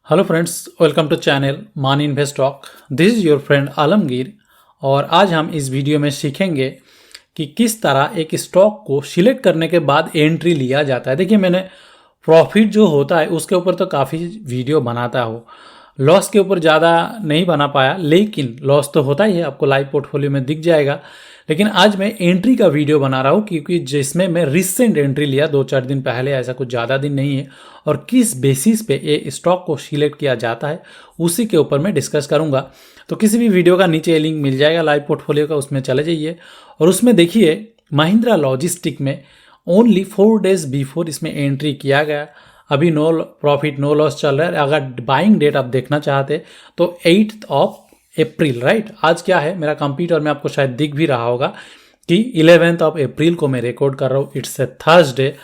Hello friends, welcome to channel Maan invest talk. This is your friend Alamgir. और आज हम इस वीडियो में सीखेंगे कि किस तरह एक स्टॉक को सिलेक्ट करने के बाद एंट्री लिया जाता है। देखिए, मैंने प्रॉफिट जो होता है उसके ऊपर तो काफ़ी वीडियो बनाता हूँ, लॉस के ऊपर ज़्यादा नहीं बना पाया, लेकिन लॉस तो होता ही है, आपको लाइव पोर्टफोलियो में दिख जाएगा। लेकिन आज मैं एंट्री का वीडियो बना रहा हूँ क्योंकि जिसमें मैं रिसेंट एंट्री लिया 2-4 दिन पहले, ऐसा कुछ ज़्यादा दिन नहीं है। और किस बेसिस पे ये स्टॉक को सिलेक्ट किया जाता है उसी के ऊपर मैं डिस्कस करूँगा। तो किसी भी वीडियो का नीचे लिंक मिल जाएगा लाइव पोर्टफोलियो का, उसमें चले जाइए और उसमें देखिए महिंद्रा लॉजिस्टिक में ओनली 4 डेज बिफोर इसमें एंट्री किया गया। अभी नो प्रॉफिट नो लॉस चल रहा है। अगर बाइंग डेट आप देखना चाहते तो 8 अप्रैल, राइट। आज क्या है, मेरा कंप्यूटर में आपको शायद दिख भी रहा होगा कि 11 अप्रैल को मैं रिकॉर्ड कर रहा हूँ। इट्स ए थर्सडे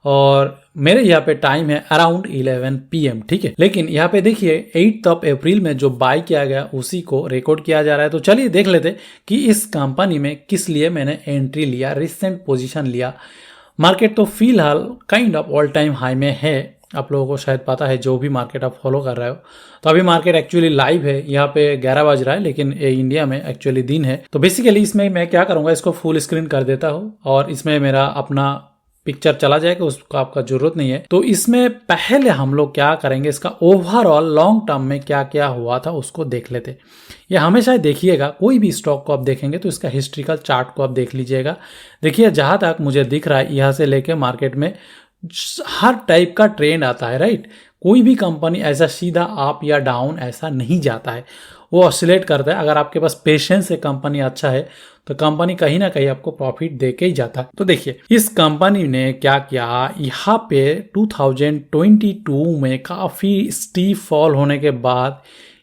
और मेरे यहाँ पे टाइम है अराउंड 11 PM, ठीक है। लेकिन यहाँ पे देखिए 8 अप्रैल में जो बाय किया गया उसी को रिकॉर्ड किया जा रहा है। तो चलिए देख लेते कि इस कंपनी में किस लिए मैंने एंट्री लिया, रिसेंट पोजीशन लिया। मार्केट तो फिलहाल kind of all time high में है, आप लोगों को शायद पता है जो भी मार्केट आप फॉलो कर रहे हो। तो अभी मार्केट एक्चुअली लाइव है, यहाँ पे 11 बज रहा है, लेकिन ये इंडिया में एक्चुअली दिन है। तो बेसिकली इसमें मैं क्या करूँगा, इसको फुल स्क्रीन कर देता हूँ और इसमें मेरा अपना पिक्चर चला जाएगा, उसको आपका जरूरत नहीं है। तो इसमें पहले हम लोग क्या करेंगे, इसका ओवरऑल लॉन्ग टर्म में क्या क्या हुआ था उसको देख लेते। ये हमेशा देखिएगा, कोई भी स्टॉक को आप देखेंगे तो इसका हिस्ट्रिकल चार्ट को आप देख लीजिएगा। देखिए, जहां तक मुझे दिख रहा है यहाँ से लेके मार्केट में हर टाइप का ट्रेंड आता है, राइट। कोई भी कंपनी ऐसा सीधा अप या डाउन ऐसा नहीं जाता है, वो ऑसिलेट करता है। अगर आपके पास पेशेंस है, कंपनी अच्छा है, तो कंपनी कहीं ना कहीं आपको प्रॉफिट दे के ही जाता है। तो देखिए इस कंपनी ने क्या किया, यहाँ पे 2022 में काफ़ी स्टीप फॉल होने के बाद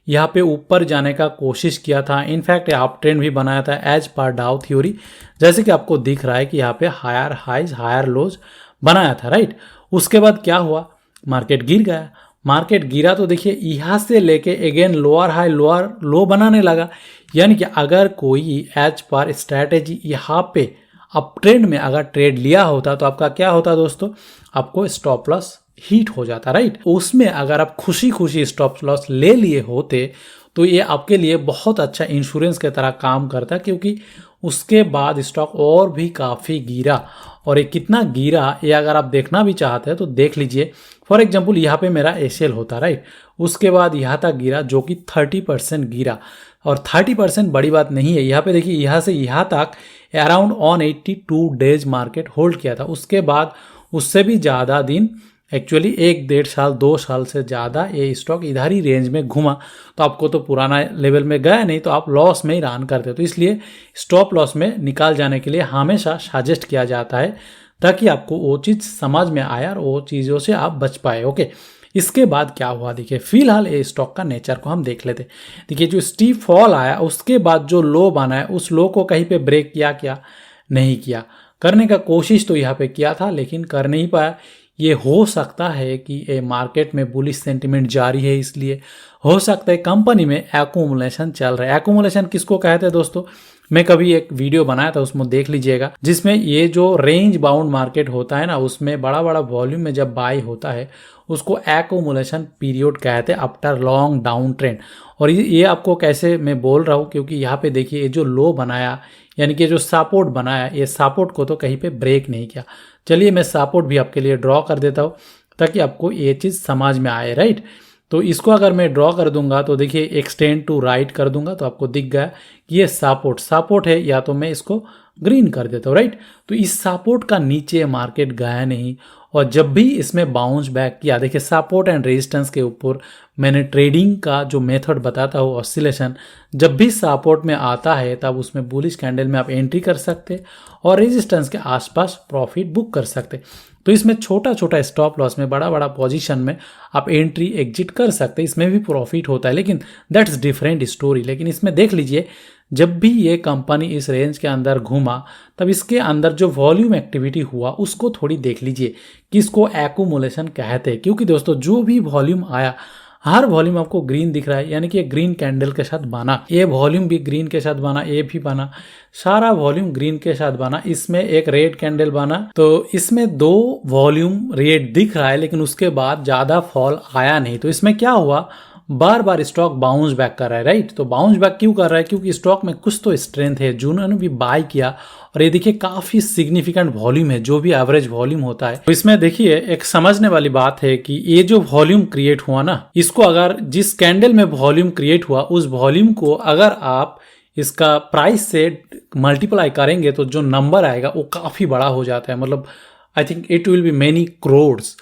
यहाँ पे ऊपर जाने का कोशिश किया था। इनफैक्ट अप ट्रेंड भी बनाया था एज पर डाउ थ्योरी, जैसे कि आपको दिख रहा है कि यहाँ पे हायर हाइज हायर लोज बनाया था, राइट। उसके बाद क्या हुआ, मार्केट गिर गया। मार्केट गिरा तो देखिए यहाँ से लेके अगेन लोअर हाई लोअर लो बनाने लगा। यानी कि अगर कोई एज पर स्ट्रैटेजी यहाँ पे अप ट्रेंड में अगर ट्रेड लिया होता तो आपका क्या होता दोस्तों, आपको स्टॉप लॉस हिट हो जाता, राइट। उसमें अगर आप खुशी खुशी स्टॉप लॉस ले लिए होते तो ये आपके लिए बहुत अच्छा इंश्योरेंस की तरह काम करता, क्योंकि उसके बाद स्टॉक और भी काफ़ी गिरा। और ये कितना गिरा ये अगर आप देखना भी चाहते हैं तो देख लीजिए। फॉर एग्जांपल यहाँ पे मेरा एसएल होता, राइट। उसके बाद यहाँ तक गिरा जो कि 30% गिरा, और 30% बड़ी बात नहीं है। यहाँ पे देखिए यहाँ से यहाँ तक अराउंड 182 डेज मार्केट होल्ड किया था। उसके बाद उससे भी ज़्यादा दिन, एक्चुअली 1-1.5 साल 2 साल से ज़्यादा ये स्टॉक इधर ही रेंज में घुमा। तो आपको तो पुराना लेवल में गया नहीं, तो आप लॉस में ही रन करते हो। तो इसलिए स्टॉप लॉस में निकाल जाने के लिए हमेशा सजेस्ट किया जाता है, ताकि आपको वो चीज़ समझ में आए और वो चीज़ों से आप बच पाए। ओके, इसके बाद क्या हुआ देखिए, फिलहाल ये स्टॉक का नेचर को हम देख लेते। देखिए जो स्टीप फॉल आया उसके बाद जो लो बना है, उस लो को कहीं पे ब्रेक किया क्या, नहीं किया। करने का कोशिश तो यहाँ पे किया था लेकिन कर नहीं पाया। ये हो सकता है कि ये मार्केट में बुलिश सेंटिमेंट जारी है, इसलिए हो सकता है कंपनी में एक्यूमुलेशन चल रहा है। एक्यूमुलेशन किसको कहते हैं दोस्तों, मैं कभी एक वीडियो बनाया था उसमें देख लीजिएगा, जिसमें ये जो रेंज बाउंड मार्केट होता है ना, उसमें बड़ा बड़ा वॉल्यूम में जब बाय होता है उसको एक्यूमुलेशन पीरियड कहते हैं आफ्टर लॉन्ग डाउन ट्रेंड। और ये आपको कैसे मैं बोल रहा हूँ, क्योंकि यहाँ पे देखिए ये जो लो बनाया, यानी कि जो सपोर्ट बनाया, ये सपोर्ट को तो कहीं पे ब्रेक नहीं किया। चलिए मैं सपोर्ट भी आपके लिए ड्रॉ कर देता हूँ ताकि आपको ये चीज़ समझ में आए, राइट। तो इसको अगर मैं ड्रॉ कर दूंगा तो देखिए एक्सटेंड टू राइट कर दूंगा तो आपको दिख गया कि ये सपोर्ट है, या तो मैं इसको ग्रीन कर देता हूँ, राइट। तो इस सपोर्ट का नीचे मार्केट गया नहीं, और जब भी इसमें बाउंस बैक किया, देखिए सपोर्ट एंड रेजिस्टेंस के ऊपर मैंने ट्रेडिंग का जो मेथड बताता हूँ ऑसिलेशन, जब भी सपोर्ट में आता है तब उसमें बुलिश कैंडल में आप एंट्री कर सकते और रेजिस्टेंस के आसपास प्रॉफिट बुक कर सकते। तो इसमें छोटा छोटा स्टॉप लॉस में बड़ा बड़ा पोजीशन में आप एंट्री एग्जिट कर सकते, इसमें भी प्रॉफिट होता है, लेकिन दैट्स डिफरेंट स्टोरी। लेकिन इसमें देख लीजिए जब भी ये कंपनी इस रेंज के अंदर घूमा तब इसके अंदर जो वॉल्यूम एक्टिविटी हुआ उसको थोड़ी देख लीजिए कि इसको एक्यूमुलेशन कहते हैं। क्योंकि दोस्तों जो भी वॉल्यूम आया हर वॉल्यूम आपको ग्रीन दिख रहा है, यानी कि ये ग्रीन कैंडल के साथ बना, ये वॉल्यूम भी ग्रीन के साथ बना, ये भी बना, सारा वॉल्यूम ग्रीन के साथ बना। इसमें एक रेड कैंडल बना, तो इसमें 2 वॉल्यूम रेड दिख रहा है, लेकिन उसके बाद ज्यादा फॉल आया नहीं। तो इसमें क्या हुआ, बार बार स्टॉक बाउंस बैक कर रहा है, राइट। तो बाउंस बैक क्यों कर रहा है, क्योंकि स्टॉक में कुछ तो स्ट्रेंथ है, जिन्होंने भी बाय किया। और ये देखिए काफी सिग्निफिकेंट वॉल्यूम है, जो भी एवरेज वॉल्यूम होता है। तो इसमें देखिए एक समझने वाली बात है कि ये जो वॉल्यूम क्रिएट हुआ ना, इसको अगर जिस कैंडल में वॉल्यूम क्रिएट हुआ, उस वॉल्यूम को अगर आप इसका प्राइस से मल्टीप्लाई करेंगे तो जो नंबर आएगा वो काफी बड़ा हो जाता है, मतलब I think it will be many crores.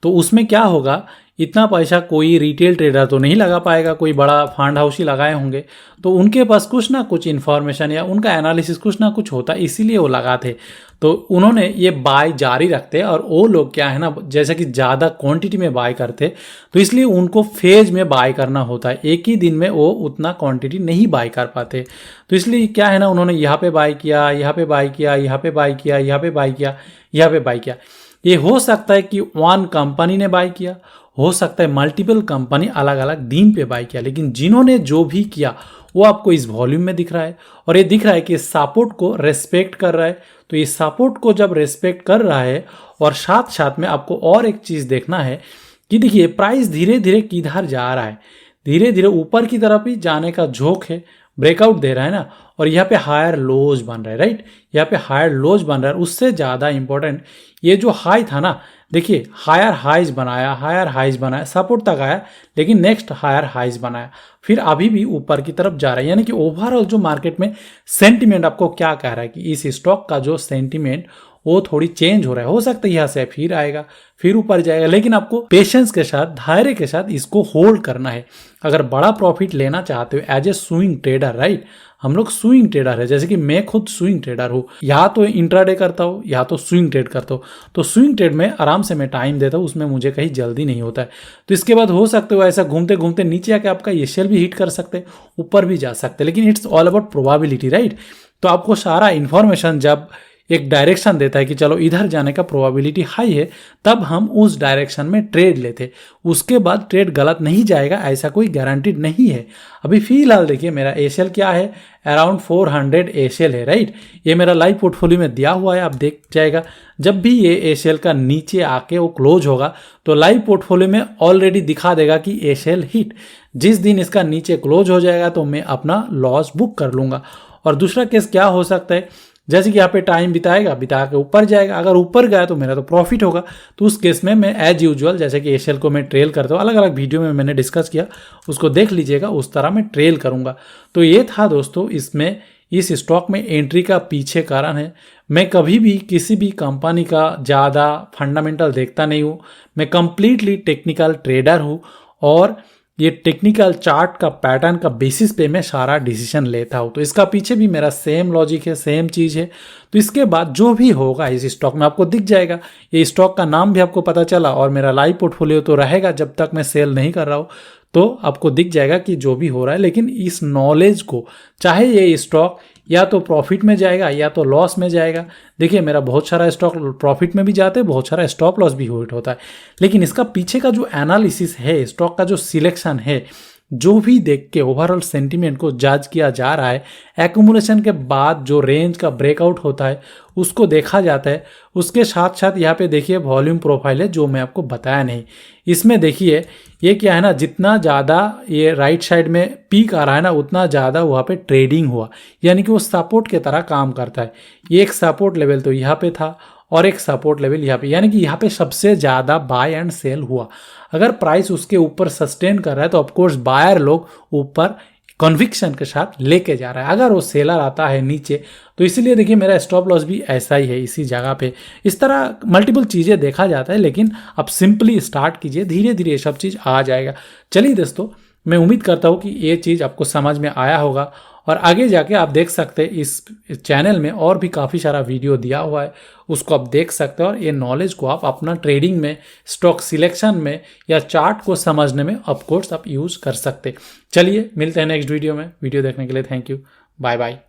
तो उसमें क्या होगा, इतना पैसा कोई रिटेल ट्रेडर तो नहीं लगा पाएगा, कोई बड़ा फंड हाउस ही लगाए होंगे, तो उनके पास कुछ ना कुछ इन्फॉर्मेशन या उनका एनालिसिस कुछ ना कुछ होता, इसीलिए वो लगाते। तो उन्होंने ये बाय जारी रखते, और वो लोग क्या है ना, जैसे कि ज़्यादा क्वांटिटी में बाय करते, तो इसलिए उनको फेज में बाय करना होता है, एक ही दिन में वो उतना क्वांटिटी नहीं बाय कर पाते। तो इसलिए क्या है ना, उन्होंने यहाँ पे बाय किया, यहाँ पे बाय किया, यहाँ पे बाय किया, यहाँ पे बाय किया, यहाँ पे बाय किया। ये हो सकता है कि वन कंपनी ने बाय किया, हो सकता है मल्टीपल कंपनी अलग अलग दिन पे बाय किया, लेकिन जिन्होंने जो भी किया वो आपको इस वॉल्यूम में दिख रहा है। और ये दिख रहा है कि सपोर्ट को रेस्पेक्ट कर रहा है। तो ये सपोर्ट को जब रेस्पेक्ट कर रहा है, और साथ साथ में आपको और एक चीज देखना है कि देखिए प्राइस धीरे धीरे किधर जा रहा है, धीरे धीरे ऊपर की तरफ ही जाने का झोंक है, ब्रेकआउट दे रहा है ना। और यहाँ पे हायर लोज बन रहा है, राइट, यहाँ पे हायर लोज बन रहा है। उससे ज्यादा इंपॉर्टेंट ये जो हाई था ना, देखिए हायर हाइज बनाया, हायर हाइज बनाया, सपोर्ट तक आया, लेकिन नेक्स्ट हायर हाइज बनाया, फिर अभी भी ऊपर की तरफ जा रहा है। यानी कि ओवरऑल जो मार्केट में सेंटिमेंट आपको क्या कह रहा है कि इस स्टॉक का जो सेंटिमेंट वो थोड़ी चेंज हो रहा है। हो सकता है यहाँ से फिर आएगा, फिर ऊपर जाएगा, लेकिन आपको पेशेंस के साथ, धैर्य के साथ इसको होल्ड करना है। अगर बड़ा प्रॉफिट लेना चाहते हो as a swing trader, right, हम लोग स्विंग ट्रेडर है, जैसे कि मैं खुद स्विंग ट्रेडर हूँ, या तो इंट्राडे करता हूँ या तो स्विंग ट्रेड करता हूँ। तो स्विंग ट्रेड में आराम से मैं टाइम देता हूँ, उसमें मुझे कहीं जल्दी नहीं होता है। तो इसके बाद हो सकते हो ऐसा घूमते घूमते नीचे आके आपका ये शेल भी हिट कर सकते, ऊपर भी जा सकते, लेकिन it's all about probability, right. तो आपको सारा इंफॉर्मेशन जब एक डायरेक्शन देता है कि चलो इधर जाने का प्रोबेबिलिटी हाई है, तब हम उस डायरेक्शन में ट्रेड लेते। उसके बाद ट्रेड गलत नहीं जाएगा ऐसा कोई गारंटीड नहीं है। अभी फिलहाल देखिए मेरा एशेल क्या है, अराउंड 400 एशेल है, राइट। ये मेरा लाइव पोर्टफोलियो में दिया हुआ है, आप देख जाएगा। जब भी ये एशेल का नीचे आके वो क्लोज होगा तो लाइव पोर्टफोलियो में ऑलरेडी दिखा देगा कि एशेल हिट। जिस दिन इसका नीचे क्लोज हो जाएगा तो मैं अपना लॉस बुक कर लूंगा। और दूसरा केस क्या हो सकता है, जैसे कि यहाँ पे टाइम बिताएगा, बिता के ऊपर जाएगा, अगर ऊपर गया तो मेरा तो प्रॉफिट होगा। तो उस केस में मैं एज यूजुअल, जैसे कि एशेल को मैं ट्रेल करता हूँ, अलग अलग वीडियो में मैंने डिस्कस किया, उसको देख लीजिएगा, उस तरह मैं ट्रेल करूंगा। तो ये था दोस्तों इसमें इस स्टॉक में एंट्री का पीछे कारण है। मैं कभी भी किसी भी कंपनी का ज़्यादा फंडामेंटल देखता नहीं हूँ, मैं कंप्लीटली टेक्निकल ट्रेडर हूँ, और ये टेक्निकल चार्ट का पैटर्न का बेसिस पे मैं सारा डिसीजन लेता हूँ। तो इसका पीछे भी मेरा सेम लॉजिक है, सेम चीज़ है। तो इसके बाद जो भी होगा इस स्टॉक में आपको दिख जाएगा, ये स्टॉक का नाम भी आपको पता चला, और मेरा लाइव पोर्टफोलियो तो रहेगा जब तक मैं सेल नहीं कर रहा हूँ, तो आपको दिख जाएगा कि जो भी हो रहा है। लेकिन इस नॉलेज को, चाहे ये स्टॉक या तो प्रॉफिट में जाएगा या तो लॉस में जाएगा, देखिए मेरा बहुत सारा स्टॉक प्रॉफिट में भी जाते हैं, बहुत सारा स्टॉप लॉस भी होता है, लेकिन इसका पीछे का जो एनालिसिस है, स्टॉक का जो सिलेक्शन है, जो भी देख के ओवरऑल सेंटीमेंट को जज किया जा रहा है, एक्यूमुलेशन के बाद जो रेंज का ब्रेकआउट होता है उसको देखा जाता है। उसके साथ साथ यहाँ पे देखिए वॉल्यूम प्रोफाइल है, जो मैं आपको बताया नहीं। इसमें देखिए ये क्या है ना, जितना ज़्यादा ये राइट साइड में पीक आ रहा है ना, उतना ज़्यादा वहाँ पे ट्रेडिंग हुआ, यानी कि वो सपोर्ट की तरह काम करता है। ये एक सपोर्ट लेवल तो यहाँ पे था और एक सपोर्ट लेवल यहाँ पे, यानी कि यहाँ पे सबसे ज़्यादा बाय एंड सेल हुआ। अगर प्राइस उसके ऊपर सस्टेन कर रहा है तो ऑफकोर्स बायर लोग ऊपर कन्विक्शन के साथ लेके जा रहा है। अगर वो सेलर आता है नीचे, तो इसीलिए देखिए मेरा स्टॉप लॉस भी ऐसा ही है, इसी जगह पे। इस तरह मल्टीपल चीज़ें देखा जाता है, लेकिन आप सिंपली स्टार्ट कीजिए, धीरे धीरे ये सब चीज़ आ जाएगा। चलिए दोस्तों, मैं उम्मीद करता हूँ कि ये चीज़ आपको समझ में आया होगा, और आगे जाके आप देख सकते हैं इस चैनल में और भी काफ़ी सारा वीडियो दिया हुआ है, उसको आप देख सकते हैं, और ये नॉलेज को आप अपना ट्रेडिंग में, स्टॉक सिलेक्शन में या चार्ट को समझने में ऑफकोर्स आप यूज़ कर सकते। चलिए मिलते हैं नेक्स्ट वीडियो में। वीडियो देखने के लिए थैंक यू, बाय बाय।